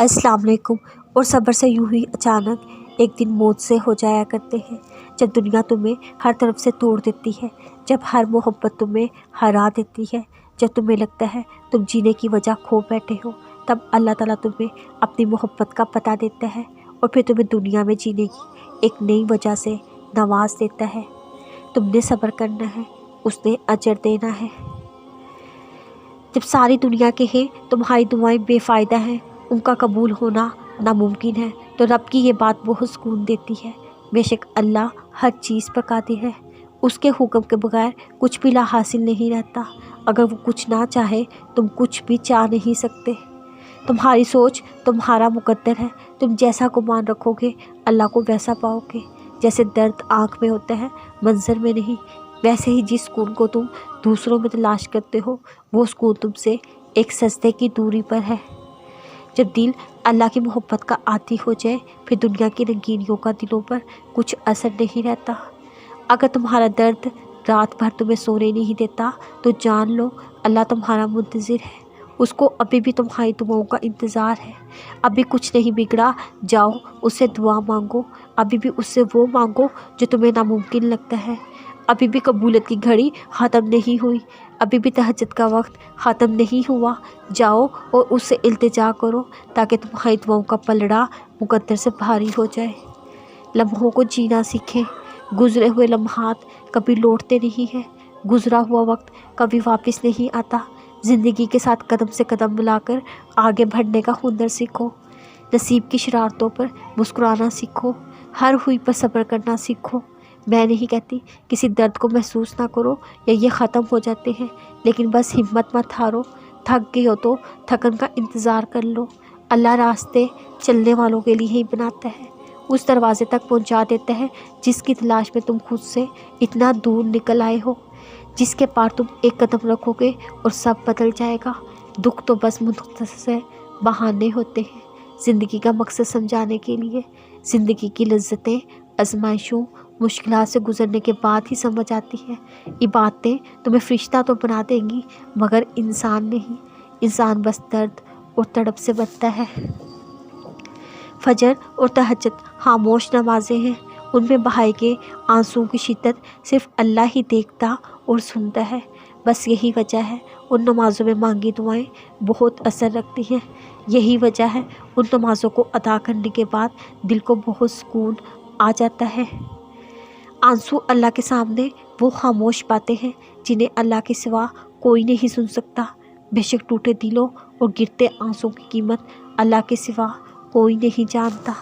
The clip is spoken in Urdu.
السلام علیکم۔ اور صبر سے یوں ہی اچانک ایک دن موت سے ہو جایا کرتے ہیں، جب دنیا تمہیں ہر طرف سے توڑ دیتی ہے، جب ہر محبت تمہیں ہرا دیتی ہے، جب تمہیں لگتا ہے تم جینے کی وجہ کھو بیٹھے ہو، تب اللہ تعالیٰ تمہیں اپنی محبت کا پتہ دیتا ہے اور پھر تمہیں دنیا میں جینے کی ایک نئی وجہ سے نواز دیتا ہے۔ تم نے صبر کرنا ہے، اس نے اجر دینا ہے۔ جب ساری دنیا کے ہیں تمہاری دعائیں بے فائدہ ہیں، ان کا قبول ہونا ناممکن ہے، تو رب کی یہ بات بہت سکون دیتی ہے۔ بے شک اللہ ہر چیز پر قادر ہے، اس کے حکم کے بغیر کچھ بھی لا حاصل نہیں رہتا۔ اگر وہ کچھ نہ چاہے تم کچھ بھی چاہ نہیں سکتے۔ تمہاری سوچ تمہارا مقدر ہے، تم جیسا گمان رکھو گے اللہ کو ویسا پاؤ گے۔ جیسے درد آنکھ میں ہوتا ہے منظر میں نہیں، ویسے ہی جس سکون کو تم دوسروں میں تلاش کرتے ہو وہ سکون تم سے ایک سجدے کی دوری پر ہے۔ جب دل اللہ کی محبت کا عادی ہو جائے پھر دنیا کی رنگینیوں کا دلوں پر کچھ اثر نہیں رہتا۔ اگر تمہارا درد رات بھر تمہیں سونے نہیں دیتا تو جان لو اللہ تمہارا منتظر ہے، اس کو ابھی بھی تمہاری دعاؤں کا انتظار ہے۔ ابھی کچھ نہیں بگڑا، جاؤ اس سے دعا مانگو، ابھی بھی اس سے وہ مانگو جو تمہیں ناممکن لگتا ہے۔ ابھی بھی قبولیت کی گھڑی ختم نہیں ہوئی، ابھی بھی تہجد کا وقت ختم نہیں ہوا، جاؤ اور اس سے التجا کرو تاکہ تمہاری دعاؤں کا پلڑا مقدر سے بھاری ہو جائے۔ لمحوں کو جینا سیکھیں، گزرے ہوئے لمحات کبھی لوٹتے نہیں ہیں، گزرا ہوا وقت کبھی واپس نہیں آتا۔ زندگی کے ساتھ قدم سے قدم ملا کر آگے بڑھنے کا ہنر سیکھو، نصیب کی شرارتوں پر مسکرانا سیکھو، ہر ہوئی پر صبر کرنا سیکھو۔ میں نہیں کہتی کسی درد کو محسوس نہ کرو یا یہ ختم ہو جاتے ہیں، لیکن بس ہمت مت ہارو۔ تھک گئے ہو تو تھکن کا انتظار کر لو، اللہ راستے چلنے والوں کے لیے ہی بناتا ہے، اس دروازے تک پہنچا دیتا ہے جس کی تلاش میں تم خود سے اتنا دور نکل آئے ہو، جس کے پار تم ایک قدم رکھو گے اور سب بدل جائے گا۔ دکھ تو بس مختصر بہانے ہوتے ہیں زندگی کا مقصد سمجھانے کے لیے۔ زندگی کی لذتیں آزمائشوں مشکلات سے گزرنے کے بعد ہی سمجھ آتی ہیں۔ یہ باتیں تمہیں فرشتہ تو بنا دیں گی مگر انسان نہیں، انسان بس درد اور تڑپ سے بنتا ہے۔ فجر اور تہجد خاموش نمازیں ہیں، ان میں بہائے گئے آنسوؤں کی شدت صرف اللہ ہی دیکھتا اور سنتا ہے۔ بس یہی وجہ ہے ان نمازوں میں مانگی دعائیں بہت اثر رکھتی ہیں، یہی وجہ ہے ان نمازوں کو ادا کرنے کے بعد دل کو بہت سکون آ جاتا ہے۔ آنسو اللہ کے سامنے وہ خاموش باتیں ہیں جنہیں اللہ کے سوا کوئی نہیں سن سکتا۔ بے شک ٹوٹے دلوں اور گرتے آنسوں کی قیمت اللہ کے سوا کوئی نہیں جانتا۔